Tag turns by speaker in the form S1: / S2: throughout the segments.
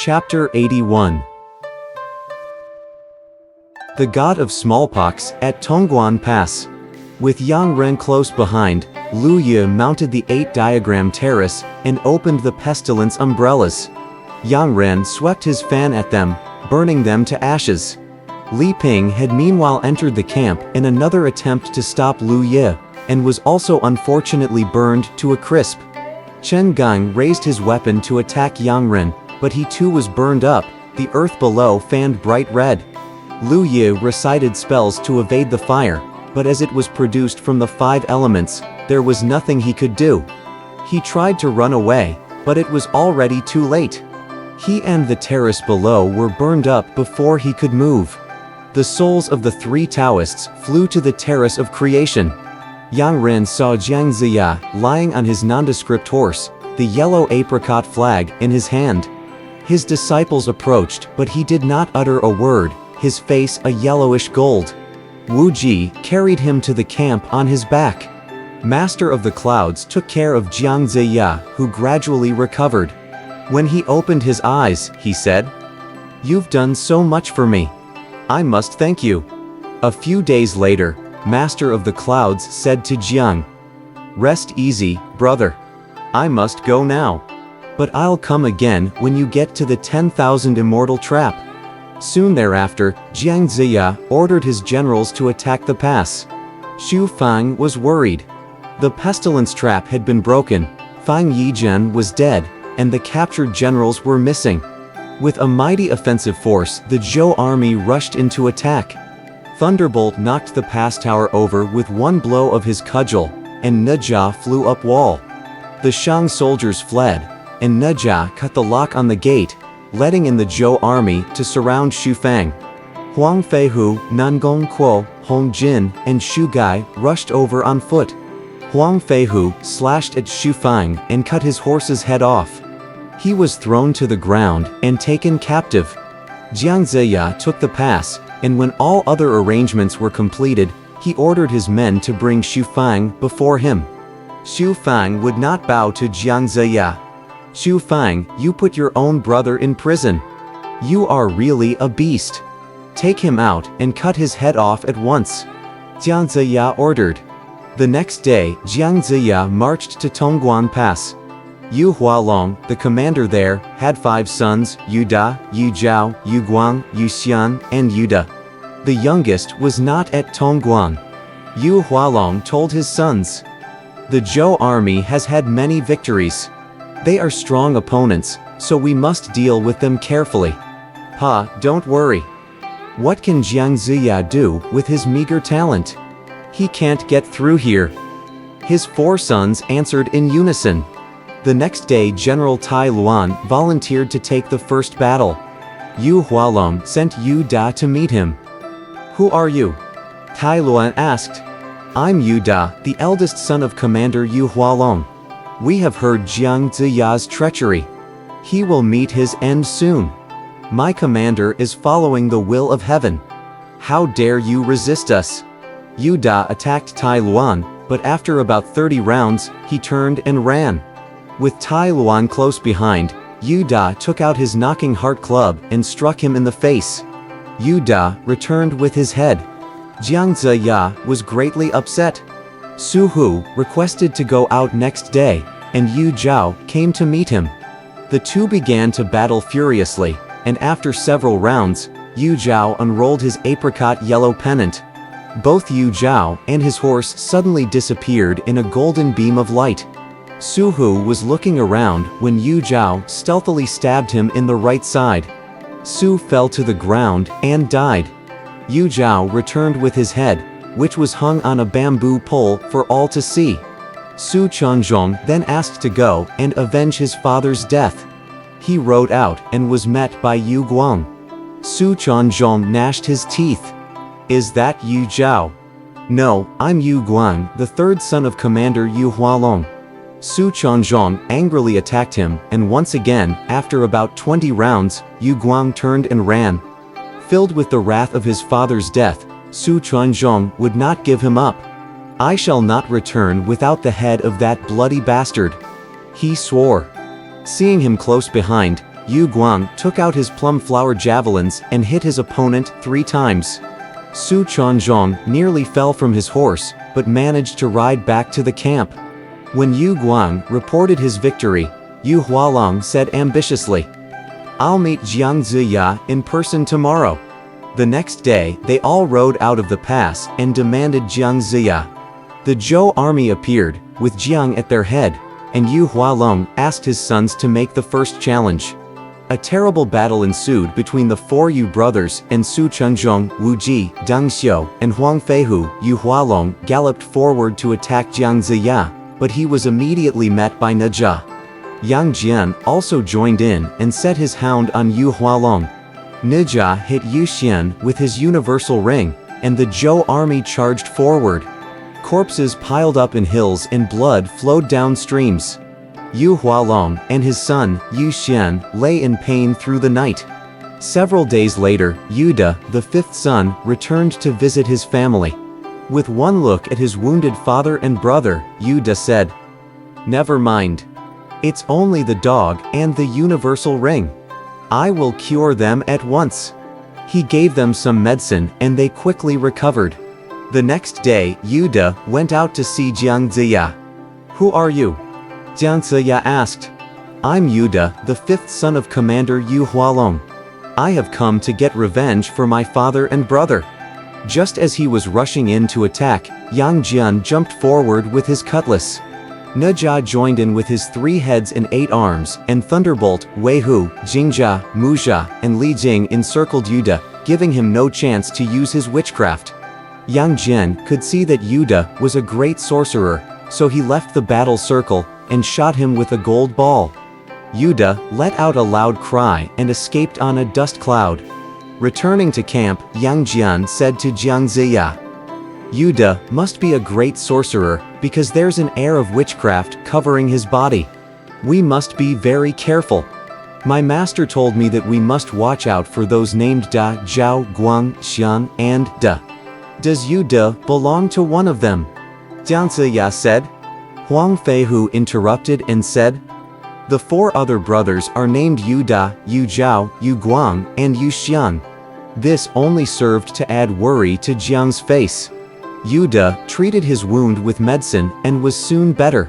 S1: Chapter 81. The god of smallpox at Tongguan Pass. With Yang Ren close behind, Lu Ye mounted the 8-diagram terrace and opened the pestilence umbrellas. Yang Ren swept his fan at them, burning them to ashes. Li Ping had meanwhile entered the camp in another attempt to stop Lu Ye, and was also unfortunately burned to a crisp. Chen Gang raised his weapon to attack Yang Ren, but he too was burned up, the earth below fanned bright red. Lu Ye recited spells to evade the fire, but as it was produced from the 5 elements, there was nothing he could do. He tried to run away, but it was already too late. He and the terrace below were burned up before he could move. The souls of the 3 Taoists flew to the terrace of creation. Yang Ren saw Jiang Ziya lying on his nondescript horse, the yellow apricot flag in his hand. His disciples approached, but he did not utter a word, his face a yellowish gold. Wu Ji carried him to the camp on his back. Master of the Clouds took care of Jiang Ziya, who gradually recovered. When he opened his eyes, he said, "You've done so much for me. I must thank you." A few days later, Master of the Clouds said to Jiang, "Rest easy, brother. I must go now. But I'll come again when you get to the 10,000 immortal trap." Soon thereafter, Jiang Ziya ordered his generals to attack the pass. Xu Fang was worried. The pestilence trap had been broken, Fang Yizhen was dead, and the captured generals were missing. With a mighty offensive force, the Zhou army rushed into attack. Thunderbolt knocked the pass tower over with one blow of his cudgel, and Nejia flew up wall. The Shang soldiers fled, and Nejia cut the lock on the gate, letting in the Zhou army to surround Xu Fang. Huang Feihu, Nangong Kuo, Hong Jin, and Xu Gai rushed over on foot. Huang Feihu slashed at Xu Fang and cut his horse's head off. He was thrown to the ground and taken captive. Jiang Ziya took the pass, and when all other arrangements were completed, he ordered his men to bring Xu Fang before him. Xu Fang would not bow to Jiang Ziya. "Xu Fang, you put your own brother in prison. You are really a beast. Take him out and cut his head off at once," Jiang Ziya ordered. The next day, Jiang Ziya marched to Tongguan Pass. Yu Hualong, the commander there, had 5 sons, Yu Da, Yu Zhao, Yu Guang, Yu Xian, and Yu Da. The youngest was not at Tongguan. Yu Hualong told his sons, "The Zhou army has had many victories. They are strong opponents, so we must deal with them carefully. Pa, don't worry. What can Jiang Ziya do with his meager talent? He can't get through here." His 4 sons answered in unison. The next day General Tai Luan volunteered to take the first battle. Yu Hualong sent Yu Da to meet him. "Who are you?" Tai Luan asked. "I'm Yu Da, the eldest son of Commander Yu Hualong. We have heard Jiang Ziya's treachery. He will meet his end soon. My commander is following the will of heaven. How dare you resist us?" Yu Da attacked Tai Luan, but after about 30 rounds, he turned and ran. With Tai Luan close behind, Yu Da took out his knocking heart club and struck him in the face. Yu Da returned with his head. Jiang Ziya was greatly upset. Su Hu requested to go out next day, and Yu Zhao came to meet him. The two began to battle furiously, and after several rounds, Yu Zhao unrolled his apricot yellow pennant. Both Yu Zhao and his horse suddenly disappeared in a golden beam of light. Su Hu was looking around when Yu Zhao stealthily stabbed him in the right side. Su fell to the ground and died. Yu Zhao returned with his head, which was hung on a bamboo pole for all to see. Su Changzhong then asked to go and avenge his father's death. He rode out and was met by Yu Guang. Su Changzhong gnashed his teeth. "Is that Yu Zhao?" "No, I'm Yu Guang, the 3rd son of Commander Yu Hualong." Su Changzhong angrily attacked him, and once again, after about 20 rounds, Yu Guang turned and ran. Filled with the wrath of his father's death, Su Changzhong would not give him up. "I shall not return without the head of that bloody bastard," he swore. Seeing him close behind, Yu Guang took out his plum flower javelins and hit his opponent 3 times. Su Chonzhong nearly fell from his horse, but managed to ride back to the camp. When Yu Guang reported his victory, Yu Hualong said ambitiously, "I'll meet Jiang Ziya in person tomorrow." The next day, they all rode out of the pass and demanded Jiang Ziya. The Zhou army appeared, with Jiang at their head, and Yu Hualong asked his sons to make the first challenge. A terrible battle ensued between the 4 Yu brothers, and Su Chenzhong, Wu Ji, Deng Xiu, and Huang Feihu. Yu Hualong galloped forward to attack Jiang Ziya, but he was immediately met by Nejia. Yang Jian also joined in and set his hound on Yu Hualong. Nejia hit Yu Xian with his universal ring, and the Zhou army charged forward. Corpses piled up in hills and blood flowed down streams. Yu Hualong and his son, Yu Xian, lay in pain through the night. Several days later, Yu De, the 5th son, returned to visit his family. With one look at his wounded father and brother, Yu De said, "Never mind. It's only the dog and the universal ring. I will cure them at once." He gave them some medicine and they quickly recovered. The next day, Yu De went out to see Jiang Ziya. "Who are you?" Jiang Ziya asked. "I'm Yu De, the 5th son of Commander Yu Hualong. I have come to get revenge for my father and brother." Just as he was rushing in to attack, Yang Jian jumped forward with his cutlass. Nejia joined in with his 3 heads and 8 arms, and Thunderbolt, Wei Hu, Jingjia, Mujia, and Li Jing encircled Yu De, giving him no chance to use his witchcraft. Yang Jian could see that Yu De was a great sorcerer, so he left the battle circle and shot him with a gold ball. Yu De let out a loud cry and escaped on a dust cloud. Returning to camp, Yang Jian said to Jiang Ziya, "Yu De must be a great sorcerer, because there's an air of witchcraft covering his body. We must be very careful. My master told me that we must watch out for those named Da, Zhao, Guang, Xian, and De. Does Yu De belong to one of them?" Jiang Ziya said. Huang Feihu interrupted and said, "The 4 other brothers are named Yu Da, Yu Zhao, Yu Guang, and Yu Xian." This only served to add worry to Jiang's face. Yu De treated his wound with medicine and was soon better.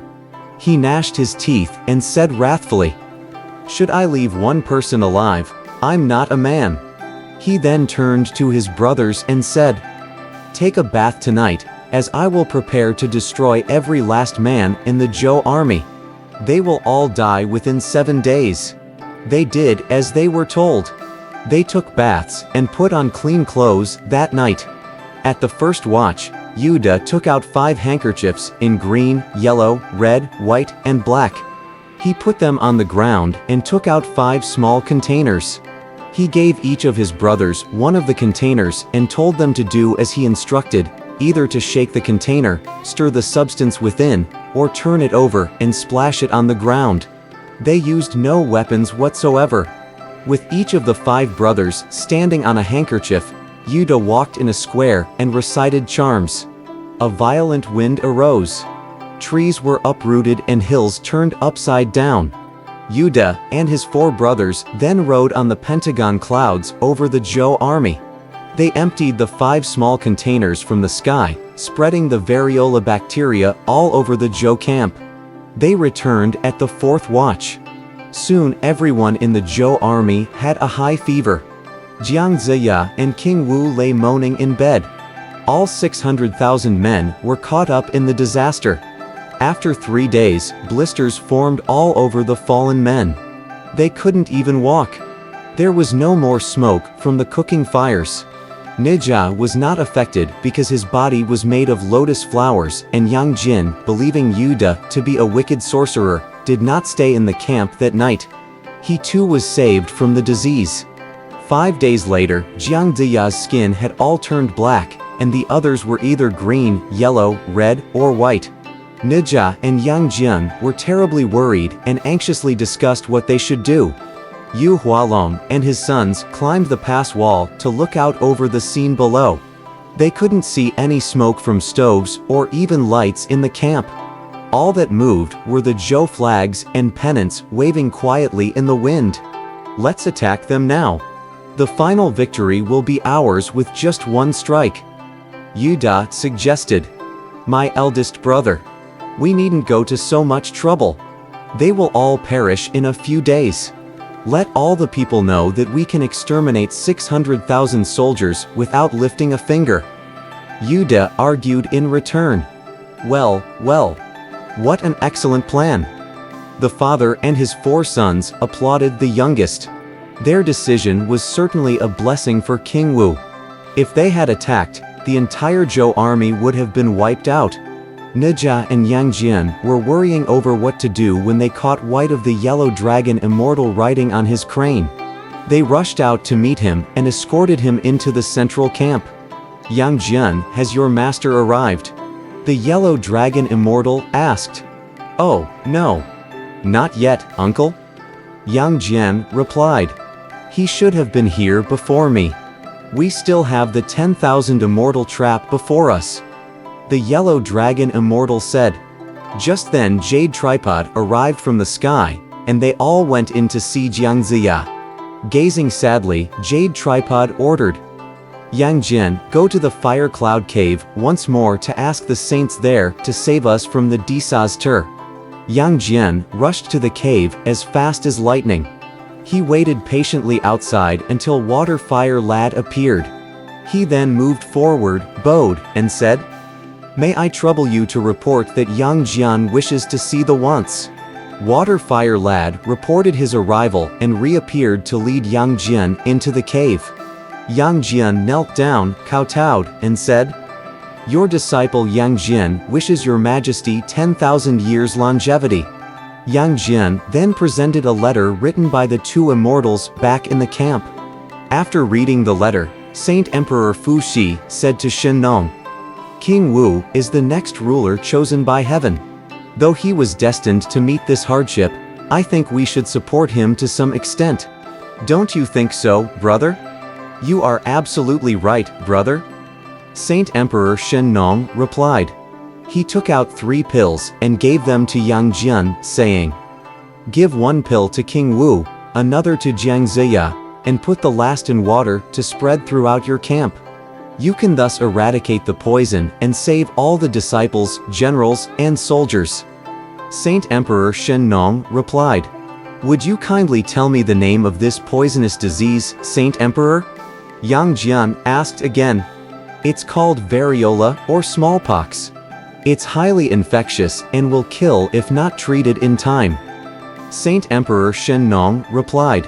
S1: He gnashed his teeth and said wrathfully, "Should I leave one person alive? I'm not a man." He then turned to his brothers and said, "Take a bath tonight, as I will prepare to destroy every last man in the Zhou army. They will all die within 7 days." They did as they were told. They took baths and put on clean clothes that night. At the first watch, Yu De took out 5 handkerchiefs in green, yellow, red, white, and black. He put them on the ground and took out 5 small containers. He gave each of his brothers one of the containers and told them to do as he instructed, either to shake the container, stir the substance within, or turn it over and splash it on the ground. They used no weapons whatsoever. With each of the 5 brothers standing on a handkerchief, Yu De walked in a square and recited charms. A violent wind arose. Trees were uprooted and hills turned upside down. Yu De and his 4 brothers then rode on the Pentagon clouds over the Zhou army. They emptied the 5 small containers from the sky, spreading the variola bacteria all over the Zhou camp. They returned at the 4th watch. Soon everyone in the Zhou army had a high fever. Jiang Ziya and King Wu lay moaning in bed. All 600,000 men were caught up in the disaster. After 3 days, blisters formed all over the fallen men. They couldn't even walk. There was no more smoke from the cooking fires. Nejia was not affected because his body was made of lotus flowers, and Yang Jin, believing Yu De to be a wicked sorcerer, did not stay in the camp that night. He too was saved from the disease. 5 days later, Jiang Ziya's skin had all turned black, and the others were either green, yellow, red, or white. Nejia and Yang Jian were terribly worried and anxiously discussed what they should do. Yu Hualong and his sons climbed the pass wall to look out over the scene below. They couldn't see any smoke from stoves or even lights in the camp. All that moved were the Zhou flags and pennants waving quietly in the wind. Let's attack them now. The final victory will be ours with just one strike. Yuda suggested. My eldest brother. We needn't go to so much trouble. They will all perish in a few days. Let all the people know that we can exterminate 600,000 soldiers without lifting a finger. Yuda argued in return. Well, what an excellent plan. The father and his 4 sons applauded the youngest. Their decision was certainly a blessing for King Wu. If they had attacked, the entire Zhou army would have been wiped out. Nijia and Yang Jian were worrying over what to do when they caught White of the Yellow Dragon Immortal riding on his crane. They rushed out to meet him and escorted him into the central camp. Yang Jian, has your master arrived? The Yellow Dragon Immortal asked. Oh, no. Not yet, uncle. Yang Jian replied. He should have been here before me. We still have the 10,000 Immortal trap before us. The Yellow Dragon Immortal said. Just then Jade Tripod arrived from the sky, and they all went in to see Jiang Ziya. Gazing sadly, Jade Tripod ordered. Yang Jian, go to the Fire Cloud Cave once more to ask the saints there to save us from the disaster. Yang Jian rushed to the cave as fast as lightning. He waited patiently outside until Water Fire Lad appeared. He then moved forward, bowed, and said, May I trouble you to report that Yang Jian wishes to see the once. Water Fire Lad reported his arrival and reappeared to lead Yang Jian into the cave. Yang Jian knelt down, kowtowed, and said, Your disciple Yang Jian wishes your majesty 10,000 years longevity. Yang Jian then presented a letter written by the 2 immortals back in the camp. After reading the letter, Saint Emperor Fu Shi said to Shen Nong, King Wu is the next ruler chosen by heaven. Though he was destined to meet this hardship, I think we should support him to some extent. Don't you think so, brother? You are absolutely right, brother. Saint Emperor Shen Nong replied. He took out 3 pills and gave them to Yang Jian, saying, Give 1 pill to King Wu, another to Jiang Ziya, and put the last in water to spread throughout your camp. You can thus eradicate the poison and save all the disciples, generals, and soldiers. Saint Emperor Shen Nong replied. Would you kindly tell me the name of this poisonous disease, Saint Emperor? Yang Jian asked again. It's called variola or smallpox. It's highly infectious and will kill if not treated in time. Saint Emperor Shen Nong replied.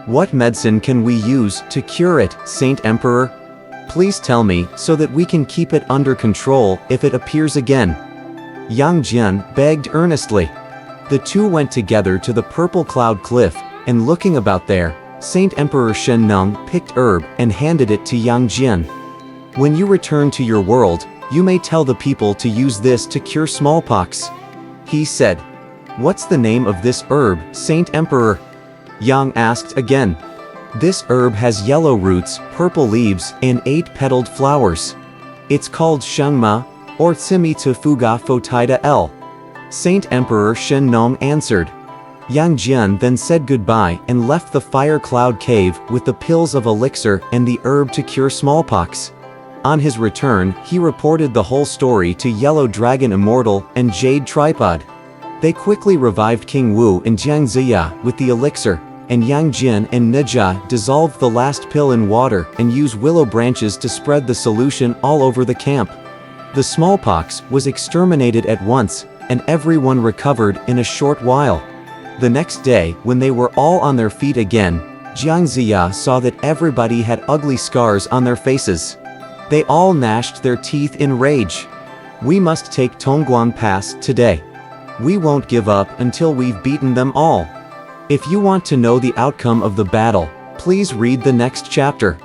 S1: What medicine can we use to cure it, Saint Emperor? Please tell me so that we can keep it under control if it appears again. Yang Jian begged earnestly. The 2 went together to the Purple Cloud Cliff, and looking about there, Saint Emperor Shen Nong picked herb and handed it to Yang Jian. When you return to your world, you may tell the people to use this to cure smallpox. He said. What's the name of this herb, Saint Emperor? Yang asked again. This herb has yellow roots, purple leaves, and 8-petaled flowers. It's called Shengma, or Tsimitsu Fuga Fotida L. Saint Emperor Shen Nong answered. Yang Jian then said goodbye and left the Fire Cloud Cave with the pills of elixir and the herb to cure smallpox. On his return, he reported the whole story to Yellow Dragon Immortal and Jade Tripod. They quickly revived King Wu and Jiang Ziya with the elixir, and Yang Jian and Nijia dissolved the last pill in water and used willow branches to spread the solution all over the camp. The smallpox was exterminated at once, and everyone recovered in a short while. The next day, when they were all on their feet again, Jiang Ziya saw that everybody had ugly scars on their faces. They all gnashed their teeth in rage. We must take Tongguan Pass today. We won't give up until we've beaten them all. If you want to know the outcome of the battle, please read the next chapter.